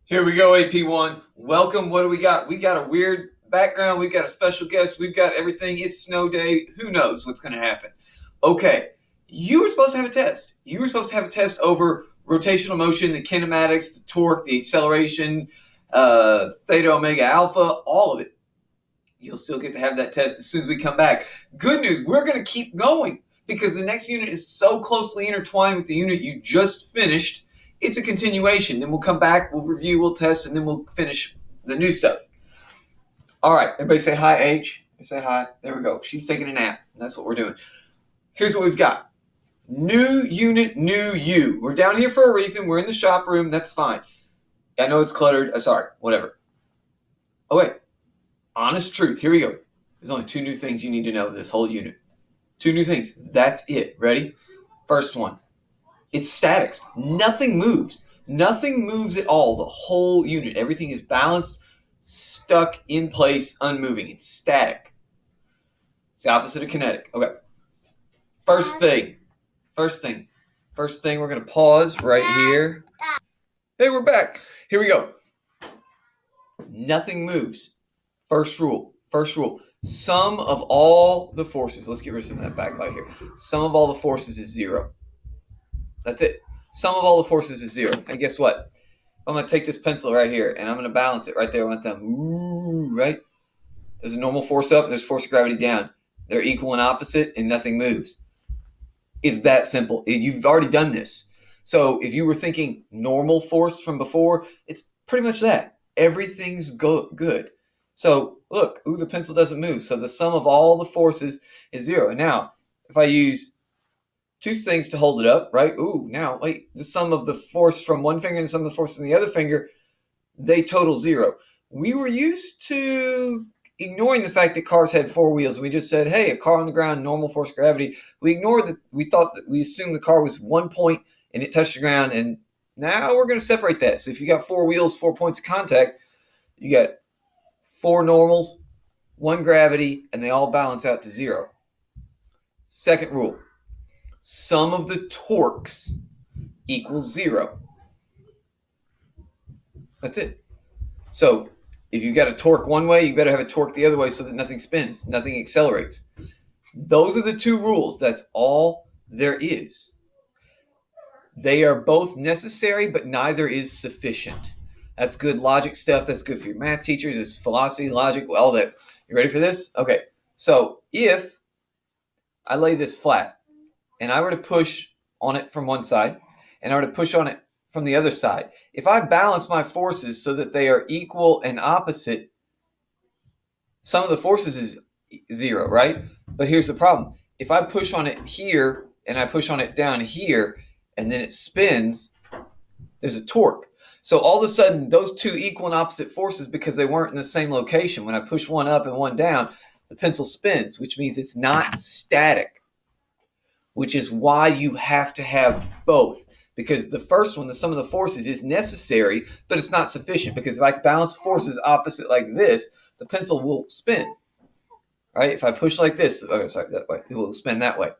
Here we go, AP1. Welcome. What do we got? We got a weird background. We've got a special guest. We've got everything. It's snow day. Who knows what's going to happen? Okay. You were supposed to have a test. You were supposed to have a test over rotational motion, the kinematics, the torque, the acceleration, theta, omega, alpha, all of it. You'll still get to have that test as soon as we come back. Good news, we're going to keep going because the next unit is so closely intertwined with the unit you just finished. It's a continuation. Then we'll come back, we'll review, we'll test, and then we'll finish the new stuff. All right, everybody say hi, H. Say hi. There we go. She's taking a nap. That's what we're doing. Here's what we've got. New unit, new you. We're down here for a reason. We're in the shop room. That's fine. I know it's cluttered. Sorry, whatever. Oh, wait. Honest truth. Here we go. There's only two new things you need to know this whole unit. Two new things. That's it. Ready? First one. It's statics. Nothing moves. Nothing moves at all. The whole unit. Everything is balanced, stuck in place, unmoving. It's static. It's the opposite of kinetic. Okay. First thing. We're going to pause right here. Hey, we're back. Here we go. Nothing moves. First rule. Sum of all the forces. Let's get rid of some of that backlight here. Sum of all the forces is zero. That's it. Sum of all the forces is zero. And guess what? I'm going to take this pencil right here and I'm going to balance it right there with my thumb. Ooh, right? There's a normal force up and there's force of gravity down. They're equal and opposite and nothing moves. It's that simple. You've already done this. So if you were thinking normal force from before, it's pretty much that. Everything's good. So look, the pencil doesn't move. So the sum of all the forces is zero. And now, if I use two things to hold it up, right? Now, wait, the sum of the force from one finger and the sum of the force from the other finger, they total zero. We were used to ignoring the fact that cars had four wheels. We just said, hey, a car on the ground, normal force gravity. We ignored that. We assumed the car was 1 point and it touched the ground. And now we're going to separate that. So if you got four wheels, 4 points of contact, you got four normals, one gravity, and they all balance out to zero. Second rule. Sum of the torques equals zero. That's it. So if you've got a torque one way, you better have a torque the other way so that nothing spins, nothing accelerates. Those are the two rules. That's all there is. They are both necessary, but neither is sufficient. That's good logic stuff. That's good for your math teachers. It's philosophy, logic, all that. You ready for this? Okay. So if I lay this flat and I were to push on it from one side and I were to push on it from the other side, if I balance my forces so that they are equal and opposite, sum of the forces is zero, right? But here's the problem. If I push on it here and I push on it down here and then it spins, there's a torque. So all of a sudden, those two equal and opposite forces, because they weren't in the same location, when I push one up and one down, the pencil spins, which means it's not static, which is why you have to have both. Because the first one, the sum of the forces, is necessary, but it's not sufficient. Because if I balance forces opposite like this, the pencil will spin. Right? If I push like this, that way, it will spin that way.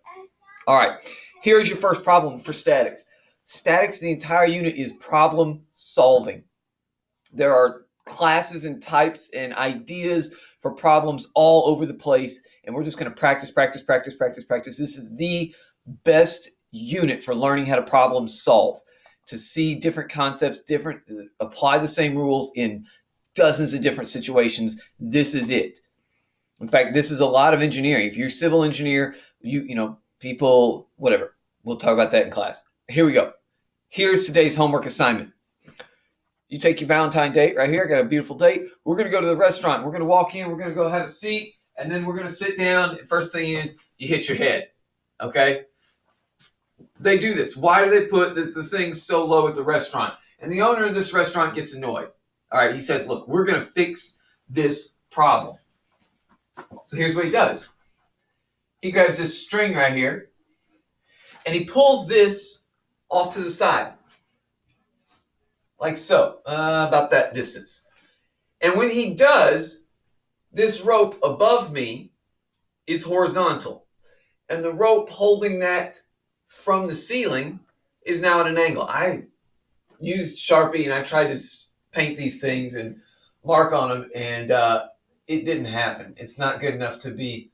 All right. Here's your first problem for statics. Statics, the entire unit, is problem solving. There are classes and types and ideas for problems all over the place, and we're just going to practice. This is the best unit for learning how to problem solve, to see different concepts, apply the same rules in dozens of different situations. This is it. In fact, this is a lot of engineering. If you're a civil engineer, people, whatever. We'll talk about that in class. Here we go. Here's today's homework assignment. You take your Valentine date right here. I got a beautiful date. We're going to go to the restaurant. We're going to walk in. We're going to go have a seat. And then we're going to sit down. And first thing is you hit your head. Okay? They do this. Why do they put the things so low at the restaurant? And the owner of this restaurant gets annoyed. All right. He says, look, we're going to fix this problem. So here's what he does. He grabs this string right here. And he pulls this off to the side, like so, about that distance. And when he does, this rope above me is horizontal. And the rope holding that from the ceiling is now at an angle. I used Sharpie and I tried to paint these things and mark on them, and it didn't happen. It's not good enough to be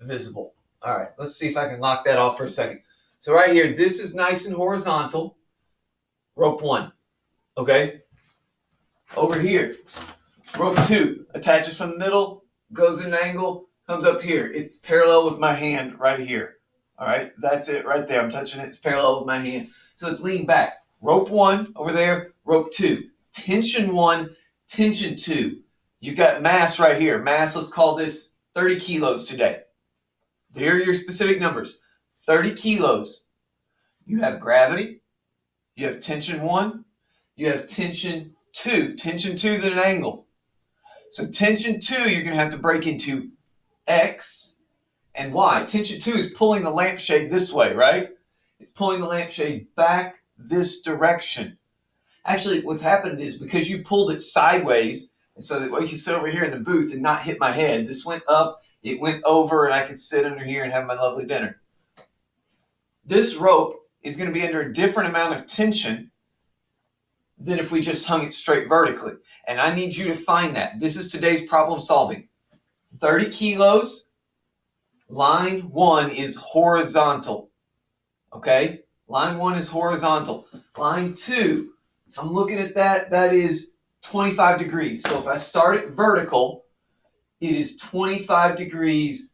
visible. All right, let's see if I can lock that off for a second. So right here, this is nice and horizontal. Rope 1, okay? Over here, rope 2 attaches from the middle, goes in an angle, comes up here. It's parallel with my hand right here. All right, that's it right there. I'm touching it. It's parallel with my hand. So it's leaning back. Rope 1 over there, rope 2. Tension 1, tension 2. You've got mass right here. Mass, let's call this 30 kilos today. There are your specific numbers. 30 kilos. You have gravity. You have tension 1. You have tension 2. Tension 2 is at an angle. So tension 2, you're going to have to break into X and Y. Tension 2 is pulling the lampshade this way, right? It's pulling the lampshade back this direction. Actually, what's happened is because you pulled it sideways, and so that I can sit over here in the booth and not hit my head, this went up, it went over, and I could sit under here and have my lovely dinner. This rope is going to be under a different amount of tension than if we just hung it straight vertically. And I need you to find that. This is today's problem solving. 30 kilos, line 1 is horizontal. Okay? Line 1 is horizontal. Line 2, I'm looking at that is 25 degrees. So if I start it vertical, it is 25 degrees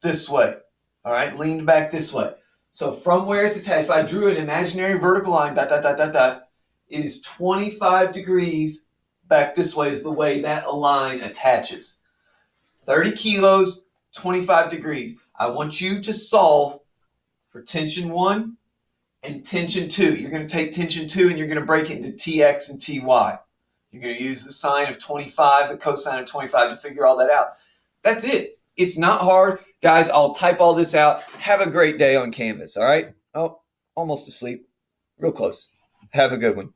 this way. All right? Leaned back this way. So from where it's attached, if I drew an imaginary vertical line, it is 25 degrees back this way is the way that line attaches. 30 kilos, 25 degrees. I want you to solve for tension 1 and tension 2. You're going to take tension 2 and you're going to break it into Tx and Ty. You're going to use the sine of 25, the cosine of 25 to figure all that out. That's it. It's not hard. Guys, I'll type all this out. Have a great day on Canvas, all right? Oh, almost asleep. Real close. Have a good one.